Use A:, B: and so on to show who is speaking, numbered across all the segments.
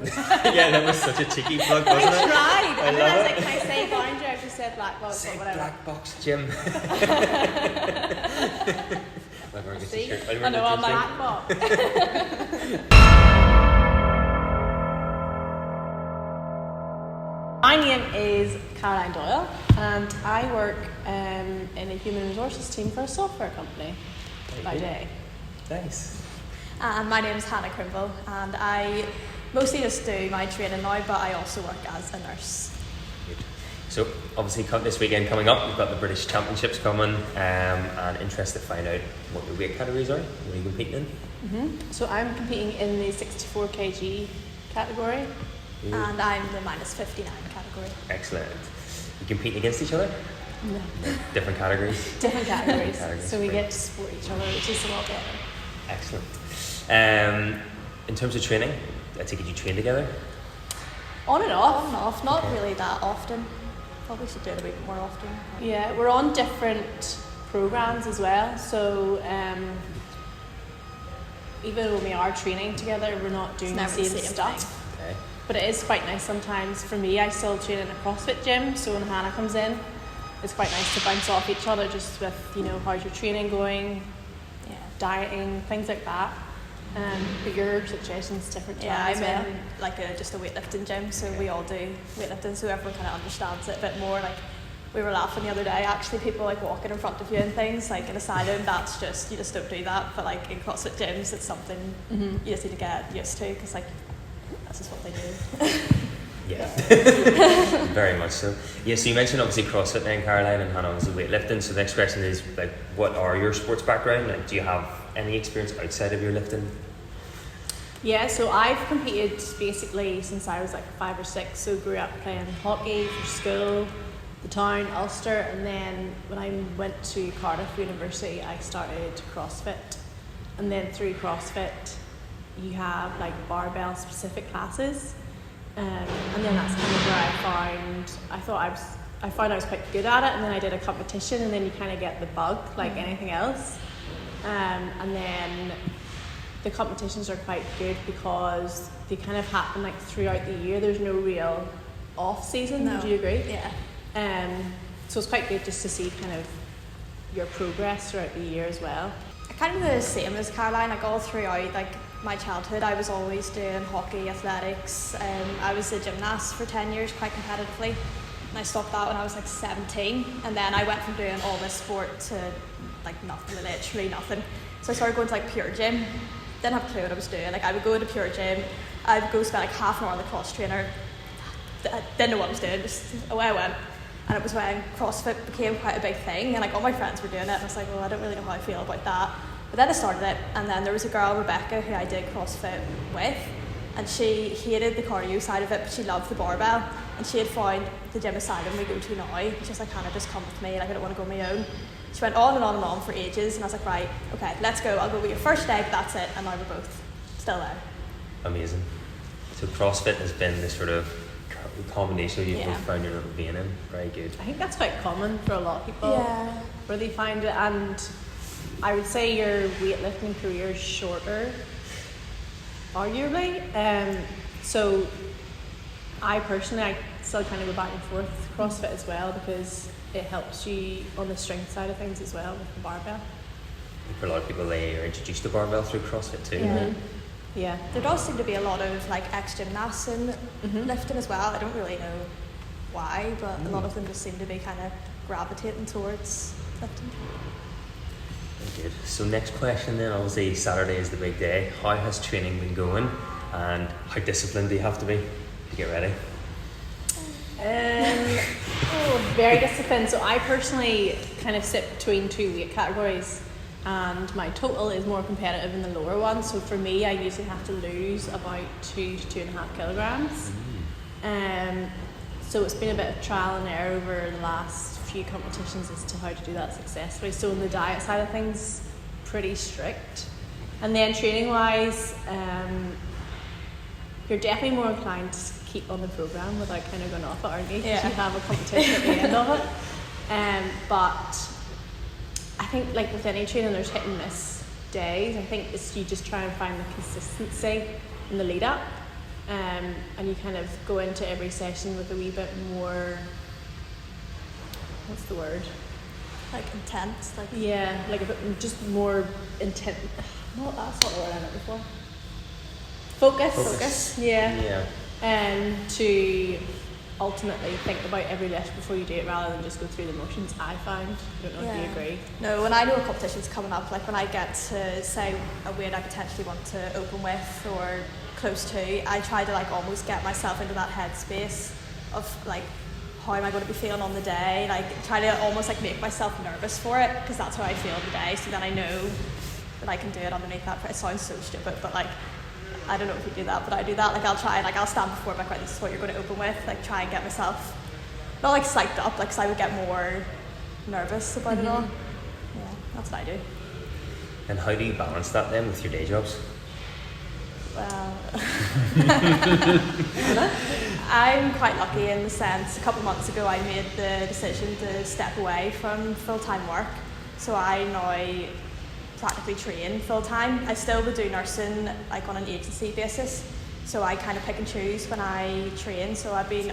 A: Yeah, that was such a cheeky plug, wasn't it?
B: I tried.
A: I
B: And then I was
A: love
B: like,
A: it.
B: can I say boundary? I just said black box
A: Say
B: or whatever.
A: Black Box Gym. Like we're
B: See?
A: t-shirt.
B: I know, I'm
A: like,
B: black box. My name is Caroline Doyle and I work in a human resources team for a software company by day.
A: Nice.
C: My name is Hannah Crymble and I mostly just do my training now, but I also work as a nurse.
A: Good. So obviously this weekend coming up, we've got the British Championships coming, and interested to find out what your weight categories are. What are you competing in?
B: So I'm competing in the 64 kg category.
C: And I'm the minus 59 category.
A: Excellent. You competing against each other?
B: No.
A: Different categories?
B: Different categories.
A: Categories,
B: So we
A: great.
B: get to support each other, which is a lot better.
A: Excellent. In terms of training, I take it you train together?
B: On and off.
C: On and off, not
A: Okay.
C: really that often. Probably should do it a bit more often.
B: Yeah, we're on different programs as well. So even when we are training together, we're not doing the
C: never the
B: same
C: same
B: stuff.
A: Okay.
B: But it is quite nice sometimes. For me, I still train in a CrossFit gym, so when Hannah comes in, it's quite nice to bounce off each other just with, how's your training going,
C: Yeah.
B: dieting, things like that. But your situation's different to
C: Yeah,
B: mine as
C: I'm
B: well.
C: in like just a weightlifting gym, so we all do weightlifting, so everyone kind of understands it a bit more. Like we were laughing the other day, actually, people like walking in front of you and things. Like in asylum, that's just you just don't do that. But like in CrossFit gyms, it's something you just need to get used to because like that's just what they do.
A: Yeah, very much so. Yeah, so you mentioned obviously CrossFit then, Caroline, and Hannah obviously weightlifting. So the next question is like, what are your sports background? Like, do you have any experience outside of your lifting?
B: Yeah, so I've competed basically since I was like 5 or 6. So grew up playing hockey for school, the town, Ulster, and then when I went to Cardiff University, I started CrossFit. And then through CrossFit, you have like barbell specific classes. And then that's kind of where I found I was quite good at it, and then I did a competition, and then you kind of get the bug like anything else. And then the competitions are quite good because they kind of happen like throughout the year. There's no real off season.
C: No.
B: Do you agree?
C: Yeah.
B: So it's quite good just to see kind of your progress throughout the year as well.
C: I kind of the same as Caroline, like all throughout like my childhood I was always doing hockey, athletics. I was a gymnast for 10 years quite competitively, and I stopped that when I was like 17, and then I went from doing all this sport to like nothing, literally nothing. So I started going to like Pure Gym, didn't have a clue what I was doing. Like I would go to Pure Gym, I'd go spend like half an hour on the cross trainer, I didn't know what I was doing, just away I went. And it was when CrossFit became quite a big thing, and like all my friends were doing it, and I was like, well, I don't really know how I feel about that. But then I started it, and then there was a girl, Rebecca, who I did CrossFit with, and she hated the cardio side of it, but she loved the barbell, and she had found the gym asylum we go to now. She's just like, Hannah, just come with me, like I don't want to go on my own. She went on and on and on for ages, and I was like, right, okay, let's go, I'll go with your first leg, that's it, and now we're both still there.
A: Amazing. So CrossFit has been this sort of combination you've both found your little vein in. Very good.
B: I think that's quite common for a lot of people.
C: Yeah.
B: Where they find it, and I would say your weightlifting career is shorter, arguably. So I still kind of go back and forth with CrossFit as well because it helps you on the strength side of things as well with the barbell.
A: For a lot of people, they are introduced to barbell through CrossFit too.
B: Yeah.
C: There does seem to be a lot of like ex-gymnasts in lifting as well. I don't really know why, but a lot of them just seem to be kind of gravitating towards lifting.
A: Very good. So next question then, obviously Saturday is the big day. How has training been going, and how disciplined do you have to be to get ready?
B: Very disciplined. So I personally kind of sit between 2 weight categories, and my total is more competitive in the lower one. So for me, I usually have to lose about 2 to 2.5 kilograms. So it's been a bit of trial and error over the last few competitions as to how to do that successfully. So in the diet side of things, pretty strict. And then training wise, you're definitely more inclined to keep on the program without kind of going off it, aren't you? Because you have a competition at the end of it. But I think like with any training, there's hit and miss days. I think you just try and find the consistency in the lead up. and you kind of go into every session with a wee bit more, what's the word?
C: Like intense, like
B: Yeah, like a bit just more intent. No, that's not the word I'm looking for. Focus. Yeah. To ultimately think about every lift before you do it rather than just go through the motions, I find. I don't know if you agree.
C: No, when I know a competition's coming up, like when I get to say a weight I potentially want to open with or close to, I try to like almost get myself into that headspace of like, how am I going to be feeling on the day? Like try to almost like make myself nervous for it, because that's how I feel the day. So then I know that I can do it underneath that. It sounds so stupid, but like, I don't know if you do that, but I do that. Like I'll try, like I'll stand before my this is what you're going to open with. Like try and get myself not like psyched up, like, because I would get more nervous about it all. Yeah, that's what I do.
A: And how do you balance that then with your day jobs?
C: Well, I'm quite lucky in the sense, a couple of months ago I made the decision to step away from full-time work. So I now practically train full-time. I still would do nursing like on an agency basis. So I kind of pick and choose when I train. So I've been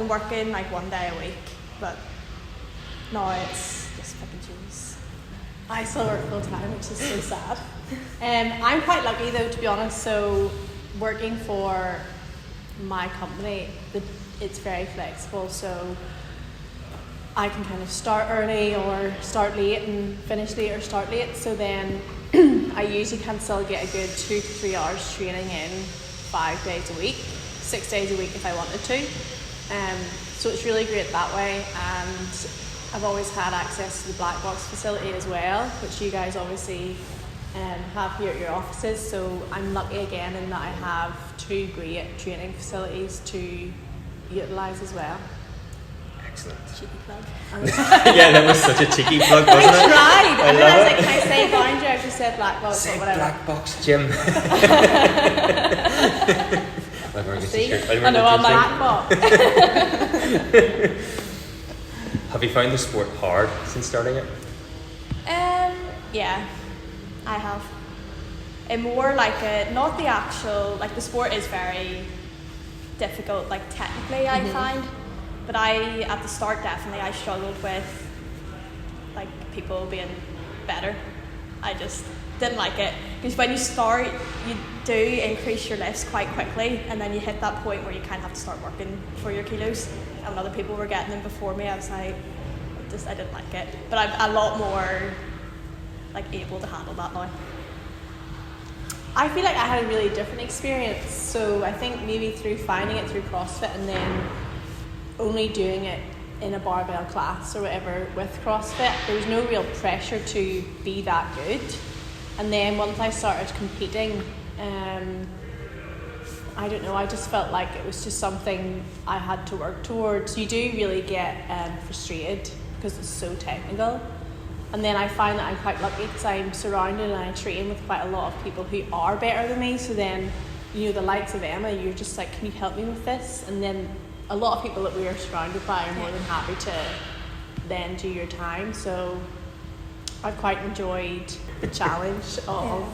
C: working like one day a week, but now it's just pick and choose.
B: I still work full time, which is so sad. I'm quite lucky though, to be honest. So working for my company, it's very flexible. So I can kind of start early or start late and finish late or start late. So then I usually can still get a good 2 to 3 hours training in 5 days a week, 6 days a week if I wanted to. So it's really great that way. And I've always had access to the black box facility as well, which you guys obviously have here at your offices. So I'm lucky again in that I have 2 great training facilities to utilise as well.
A: Excellent.
C: Cheeky plug.
A: Yeah, that was such a cheeky plug, wasn't it?
B: I tried, and then I was
A: love
B: like, can I say boundary? I just said black box
A: Say
B: or whatever.
A: black box gym.
B: See? I know, I'm black box.
A: Have you found the sport hard since starting it?
C: Yeah, I have. And more like not the actual, like the sport is very difficult, like technically I find. But at the start definitely I struggled with like people being better. I just didn't like it, because when you start you do increase your lifts quite quickly, and then you hit that point where you kind of have to start working for your kilos, and when other people were getting them before me I was like, I didn't like it. But I'm a lot more like able to handle that now.
B: I feel like I had a really different experience. So I think maybe through finding it through CrossFit and then only doing it in a barbell class or whatever with CrossFit, there was no real pressure to be that good. And then once I started competing, I don't know, I just felt like it was just something I had to work towards. You do really get frustrated because it's so technical. And then I find that I'm quite lucky because I'm surrounded and I train with quite a lot of people who are better than me. So then, you know, the likes of Emma, you're just like, can you help me with this? And then a lot of people that we are surrounded by are more than happy to then do your time. So I've quite enjoyed the challenge of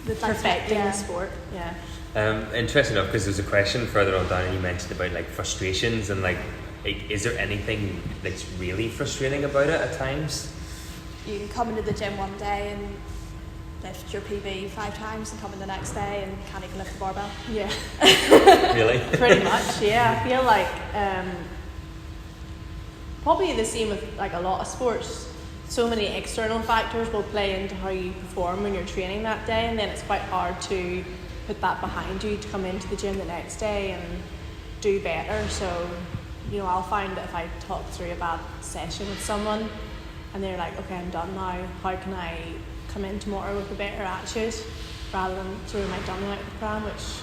B: the perfecting the sport. Yeah.
A: Interesting enough, because there's a question further on down and you mentioned about like frustrations and like is there anything that's really frustrating about it at times?
C: You can come into the gym one day and lift your PB 5 times and come in the next day and can't even lift the barbell.
B: Yeah.
A: Really?
B: Pretty much, yeah. I feel like probably the same with like a lot of sports. So many external factors will play into how you perform when you're training that day, and then it's quite hard to put that behind you to come into the gym the next day and do better. So, you know, I'll find that if I talk through a bad session with someone and they're like, okay, I'm done now, how can I come in tomorrow with a better attitude rather than throwing my dummy out of the pram, which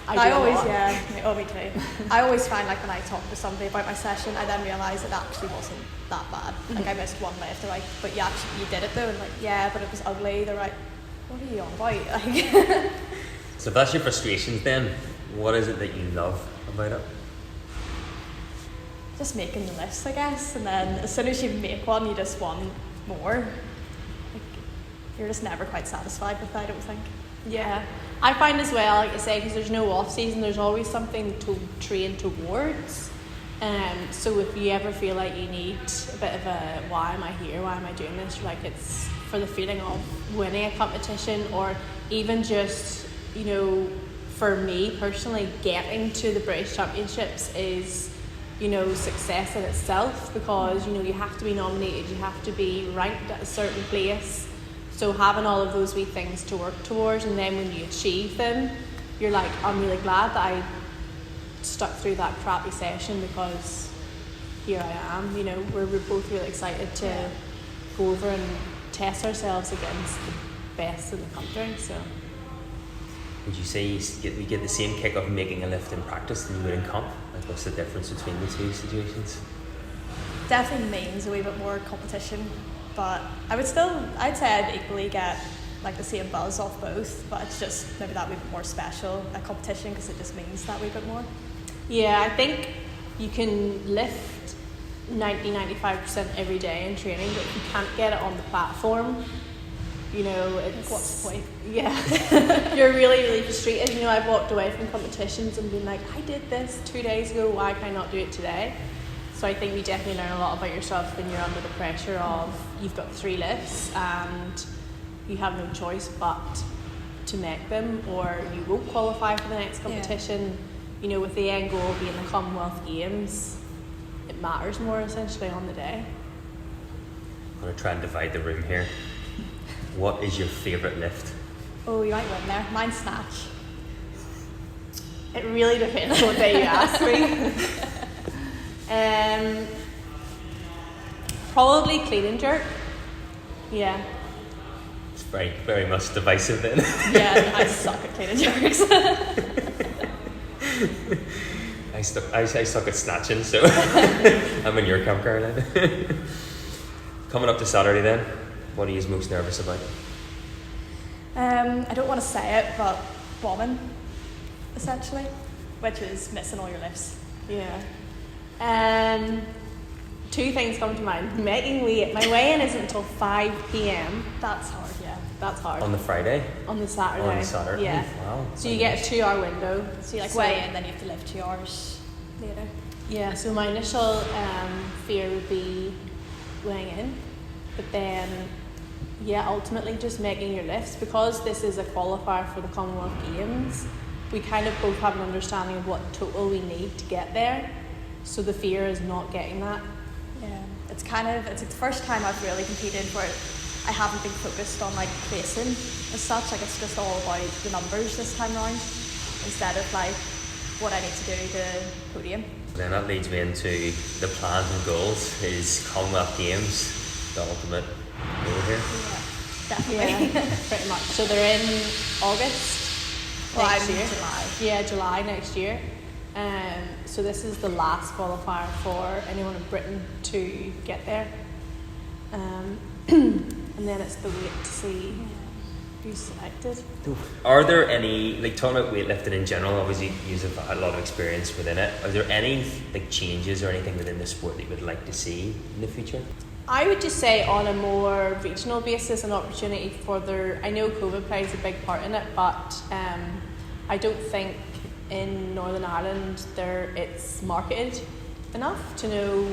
B: I always me too. I always find like when I talk to somebody about my session, I then realise it actually wasn't that bad. Like I missed one lift, they're like, but you did it though, and like, yeah, but it was ugly. They're like, what are you on about? Like,
A: so if that's your frustrations then, what is it that you love about it?
C: just making the list, I guess, and then as soon as you make one, you just want more. Like, you're just never quite satisfied with that, I don't think.
B: Yeah, I find as well, like I say, because there's no off season, there's always something to train towards. So if you ever feel like you need a bit of a why am I here, why am I doing this, like it's for the feeling of winning a competition, or even just, you know, for me personally, getting to the British Championships is, you know, success in itself, because, you know, you have to be nominated, you have to be ranked at a certain place. So having all of those wee things to work towards, and then when you achieve them, you're like, I'm really glad that I stuck through that crappy session, because here I am, you know, we're both really excited to go over and test ourselves against the best in the country. So
A: Would you say you get the same kick of making a lift in practice than you would in comp? Like, what's the difference between the two situations?
C: Definitely means a wee bit more competition, but I'd say I'd equally get like the same buzz off both, but it's just maybe that wee bit more special at competition because it just means that wee bit more.
B: yeah, I think you can lift 90-95% every day in training, but if you can't get it on the platform, you know, it's
C: what's the point?
B: Yeah, you're really, really frustrated. You know, I've walked away from competitions and been like, I did this 2 days ago, why can I not do it today? So I think you definitely learn a lot about yourself when you're under the pressure of you've got 3 lifts and you have no choice but to make them, or you won't qualify for the next competition. You know, with the end goal being the Commonwealth Games, it matters more essentially on the day.
A: I'm going to try and divide the room here. What is your favourite lift?
C: Oh, you might win there. Mine's snatch.
B: It really depends on what day you ask me. Probably clean and jerk. Yeah.
A: It's very, very much divisive then.
C: Yeah, I suck at clean and jerks.
A: I suck at snatching, so I'm in your camp, Caroline. Coming up to Saturday then, what are you most nervous about?
C: I don't want to say it, but bombing, essentially, which is missing all your lifts.
B: Yeah. 2 things come to mind. Making weight. My weigh-in isn't until 5 p.m.
C: That's hard, yeah.
B: That's hard.
A: On the Friday?
B: On the Saturday.
A: On the Saturday?
B: Yeah.
A: Wow.
B: So you get a 2-hour window.
C: So you weigh in, then you have to lift 2 hours later.
B: Yeah, so my initial fear would be weighing in, but then ultimately just making your lifts, because this is a qualifier for the Commonwealth Games. We kind of both have an understanding of what total we need to get there, so the fear is not getting that.
C: Yeah, it's the first time I've really competed where I haven't been focused on like placing as such. Like, it's just all about the numbers this time round instead of like what I need to do to podium.
A: Then that leads me into the plans and goals. Is Commonwealth Games the ultimate goal here?
C: Yeah, definitely.
B: Yeah, pretty much. So they're in August next year.
C: July.
B: Yeah, July next year. So this is the last qualifier for anyone in Britain to get there. And then it's the wait to see who's selected.
A: Are there any, like, talking about weightlifting in general, obviously you've had a lot of experience within it, are there any like changes or anything within the sport that you would like to see in the future?
B: I would just say on a more regional basis, an opportunity for I know COVID plays a big part in it, but I don't think in Northern Ireland it's marketed enough to know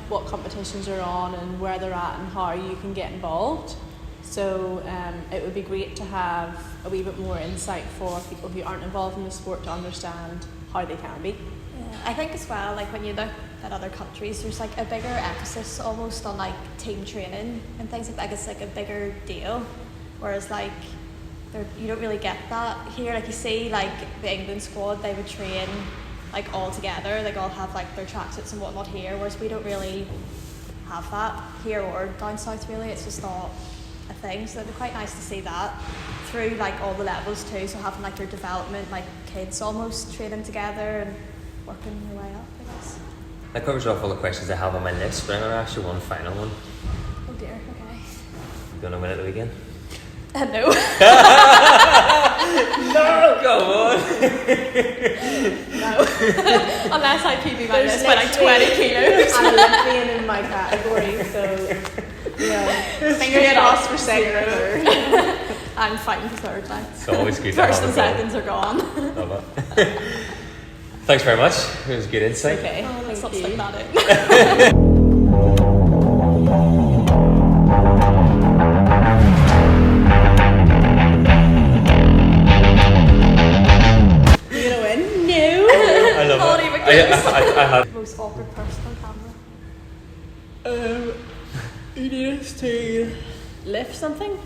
B: what competitions are on and where they're at and how you can get involved. So it would be great to have a wee bit more insight for people who aren't involved in the sport to understand how they can be.
C: Yeah, I think as well, like when you look at other countries, there's like a bigger emphasis almost on like team training and things like that. It's like a bigger deal, whereas like you don't really get that here. Like you see like the England squad, they would train like all together, like all have like their tracksuits and whatnot here, whereas we don't really have that here or down south really. It's just not a thing, so it'd be quite nice to see that through like all the levels too, so having like their development, like kids almost training together and working their way up, I guess.
A: That covers off all the questions I have on my list, but I'm going to ask you one final one.
C: Oh dear, okay.
A: You going to win at the weekend?
C: No.
A: No, come on.
C: No. Unless I PB my list by like 20 kilos.
B: I'm Olympian in my category, so fingers crossed for second or third.
C: I'm fighting for third now.
A: It's always good to
C: First
A: have
C: and
A: a goal.
C: seconds are gone.
A: Love it. Thanks very much. It was good insight.
B: Okay.
C: Oh, let's not
B: Thank
C: stick
B: you.
C: that in.
B: You gonna win? No.
A: I love
C: Not
A: it.
C: even
A: I had.
C: Most awkward person on camera.
B: You need us to lift something?